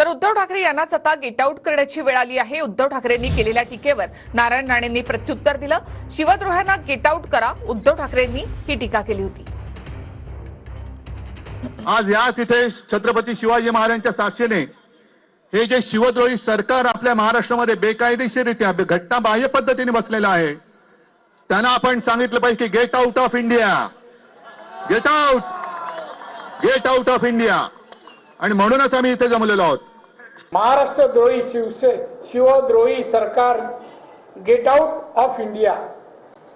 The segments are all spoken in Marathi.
तर उद्धव ठाकरे यांनाच आता गेट आउट करण्याची वेळ आली आहे। उद्धव ठाकरेंनी केलेल्या टीकेवर नारायण राणेंनी प्रत्युत्तर दिलं। शिवद्रोह्यांना गेट आउट करा, उद्धव ठाकरेंनी ही टीका केली होती। आज याच इथे छत्रपती शिवाजी महाराजांच्या साक्षीने हे जे शिवद्रोही सरकार आपल्या महाराष्ट्रामध्ये बेकायदेशीररित्या घटनाबाह्य पद्धतीने बसलेलं आहे, त्यांना आपण सांगितलं पाहिजे की get out of India, get out of India. आणि म्हणूनच आम्ही इथे जमलेलो आहोत। महाराष्ट्रद्रोही शिवद्रोही सरकार गेट आउट ऑफ इंडिया।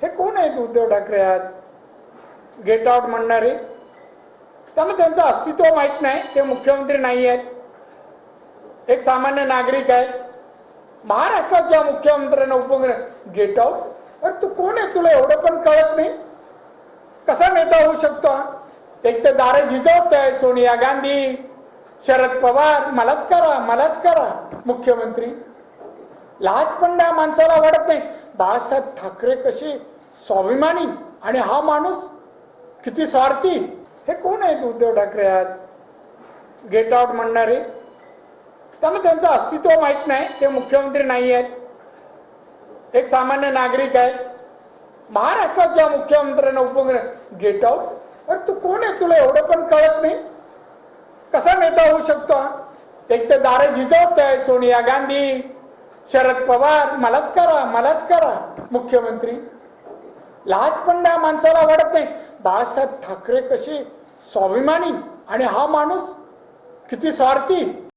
हे कोण आहेत उद्धव ठाकरे आज गेट आउट म्हणणारे? त्यांना त्यांचं अस्तित्व माहित नाही, ते मुख्यमंत्री नाही आहेत, एक सामान्य नागरिक आहे। महाराष्ट्राच्या मुख्यमंत्र्यांना उपमुख्यमंत्री गेट आउट? अरे तू कोण आहे, तुला एवढं पण कळत नाही? कसा नेता होऊ शकतो? एक तर दारे झिजवत आहे सोनिया गांधी, शरद पवार, मलाच करा मुख्यमंत्री। लाज पण त्या माणसाला वाटत नाही। बाळासाहेब ठाकरे कसे स्वाभिमानी आणि हा माणूस किती स्वार्थी। हे कोण आहेत उद्धव ठाकरे आज गेट आउट म्हणणारे? त्यांना त्यांचं अस्तित्व माहित नाही, ते मुख्यमंत्री नाही आहेत, एक सामान्य नागरिक आहे। महाराष्ट्राच्या मुख्यमंत्र्यांना उपमुख्यमंत्री गेट आउट? अरे तू कोण आहे, तुला एवढं पण कळत नाही? कसा नेता होऊ शकतो? एक तर दारे झिजवत आहे सोनिया गांधी, शरद पवार, मलाच करा मुख्यमंत्री। लाज पण त्या माणसाला वाटत नाही। बाळासाहेब ठाकरे कसे स्वाभिमानी आणि हा माणूस किती स्वार्थी।